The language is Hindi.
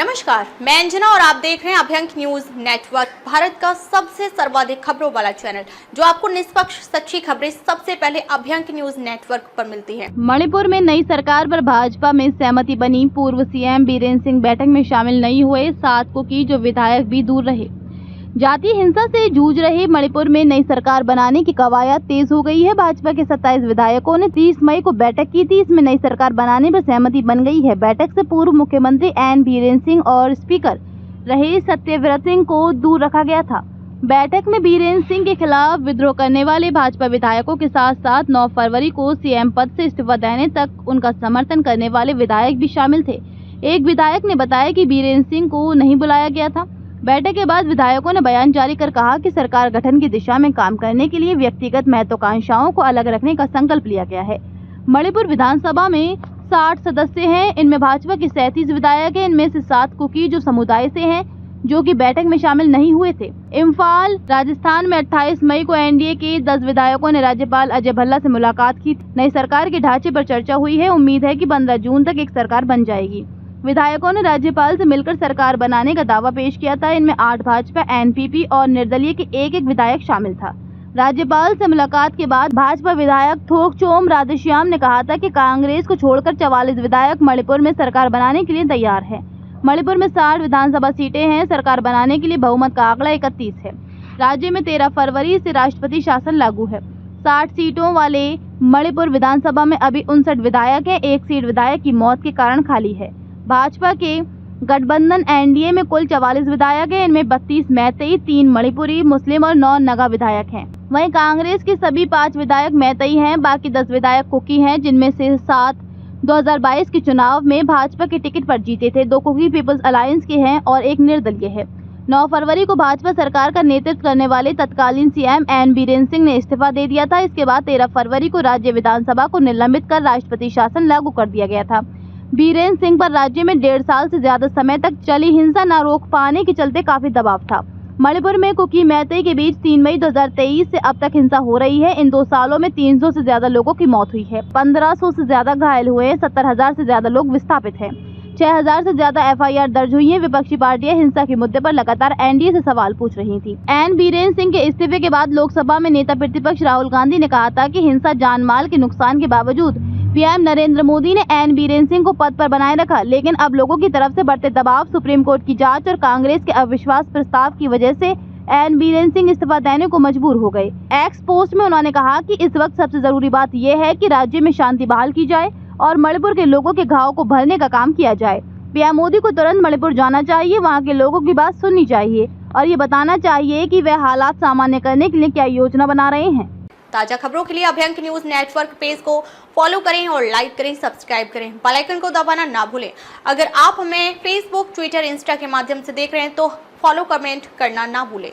नमस्कार, मैं अंजना और आप देख रहे हैं अभ्यंक न्यूज नेटवर्क, भारत का सबसे सर्वाधिक खबरों वाला चैनल, जो आपको निष्पक्ष सच्ची खबरें सबसे पहले अभ्यंक न्यूज नेटवर्क पर मिलती हैं। मणिपुर में नई सरकार पर भाजपा में सहमति बनी। पूर्व सीएम बीरेन्द्र सिंह बैठक में शामिल नहीं हुए। 7 को की जो विधायक भी दूर रहे। जातीय हिंसा से जूझ रहे मणिपुर में नई सरकार बनाने की कवायद तेज हो गई है। भाजपा के 27 विधायकों ने 30 मई को बैठक की थी। इसमें नई सरकार बनाने पर सहमति बन गई है। बैठक से पूर्व मुख्यमंत्री एन बीरेन्द्र सिंह और स्पीकर रहे सत्यव्रत सिंह को दूर रखा गया था। बैठक में बीरेन्द्र सिंह के खिलाफ विद्रोह करने वाले भाजपा विधायकों के साथ साथ 9 फरवरी को सीएम पद से इस्तीफा देने तक उनका समर्थन करने वाले विधायक भी शामिल थे। एक विधायक ने बताया कि बीरेन्द्र सिंह को नहीं बुलाया गया था। बैठक के बाद विधायकों ने बयान जारी कर कहा कि सरकार गठन की दिशा में काम करने के लिए व्यक्तिगत महत्वाकांक्षाओं को अलग रखने का संकल्प लिया गया है। मणिपुर विधानसभा में 60 सदस्य हैं। इनमें भाजपा के 37 विधायक हैं। इनमें से 7 कुकी जो समुदाय से हैं, जो कि बैठक में शामिल नहीं हुए थे। इम्फाल राजस्थान में 28 मई को एनडीए के 10 विधायकों ने राज्यपाल अजय भल्ला से मुलाकात की। नई सरकार के ढांचे पर चर्चा हुई है। उम्मीद है कि 15 जून तक एक सरकार बन जाएगी। विधायकों ने राज्यपाल से मिलकर सरकार बनाने का दावा पेश किया था। इनमें 8 भाजपा, एनपीपी और निर्दलीय के एक विधायक शामिल था। राज्यपाल से मुलाकात के बाद भाजपा विधायक थोकचोम राधेश्याम ने कहा था कि कांग्रेस को छोड़कर 44 विधायक मणिपुर में सरकार बनाने के लिए तैयार है। मणिपुर में 60 विधानसभा सीटें हैं। सरकार बनाने के लिए बहुमत का आंकड़ा 31 है। राज्य में 13 फरवरी से राष्ट्रपति शासन लागू है। 60 सीटों वाले मणिपुर विधानसभा में अभी 59 विधायक हैं। एक सीट विधायक की मौत के कारण खाली है। भाजपा के गठबंधन एनडीए में कुल 44 विधायक हैं। इनमें 32 मैतेई, 3 मणिपुरी मुस्लिम और 9 नगा विधायक हैं। वहीं कांग्रेस के सभी 5 विधायक मैतेई हैं। बाकी 10 विधायक कुकी हैं, जिनमें से 7 2022 के चुनाव में भाजपा के टिकट पर जीते थे। 2 कुकी पीपल्स अलायंस के हैं और एक निर्दलीय है। 9 फरवरी को भाजपा सरकार का नेतृत्व करने वाले तत्कालीन सीएम एन बीरेन्द्र सिंह ने इस्तीफा दे दिया था। इसके बाद 13 फरवरी को राज्य विधानसभा को निलंबित कर राष्ट्रपति शासन लागू कर दिया गया था। बीरेन्द्र सिंह पर राज्य में 1.5 साल से ज्यादा समय तक चली हिंसा न रोक पाने के चलते काफी दबाव था। मणिपुर में कुकी मैतेई के बीच 3 मई 2023 से अब तक हिंसा हो रही है। इन 2 सालों में 300 से ज्यादा लोगों की मौत हुई है। 1500 से ज्यादा घायल हुए हैं। 70,000 से ज्यादा लोग विस्थापित हैं। 6,000 से ज्यादा एफआईआर दर्ज हुई है। विपक्षी पार्टियां हिंसा के मुद्दे पर लगातार एनडीए से सवाल पूछ रही थी। एन बीरेन्द्र सिंह के इस्तीफे के बाद लोकसभा में नेता प्रतिपक्ष राहुल गांधी ने कहा था कि हिंसा जान माल के नुकसान के बावजूद पीएम नरेंद्र मोदी ने एन बीरेन्द्र सिंह को पद पर बनाए रखा। लेकिन अब लोगों की तरफ से बढ़ते दबाव, सुप्रीम कोर्ट की जांच और कांग्रेस के अविश्वास प्रस्ताव की वजह से एन बीरेन्द्र सिंह इस्तीफा देने को मजबूर हो गए। एक्स पोस्ट में उन्होंने कहा कि इस वक्त सबसे जरूरी बात यह है कि राज्य में शांति बहाल की जाए और मणिपुर के लोगों के घाव को भरने का काम किया जाए। पीएम मोदी को तुरंत मणिपुर जाना चाहिए, वहाँ के लोगों की बात सुननी चाहिए और ये बताना चाहिए कि वे हालात सामान्य करने के लिए क्या योजना बना रहे हैं। ताजा खबरों के लिए अभ्यंक न्यूज नेटवर्क पेज को फॉलो करें और लाइक करें, सब्सक्राइब करें, बेल आइकन को दबाना ना भूलें। अगर आप हमें फेसबुक, ट्विटर, इंस्टा के माध्यम से देख रहे हैं तो फॉलो, कमेंट करना ना भूलें।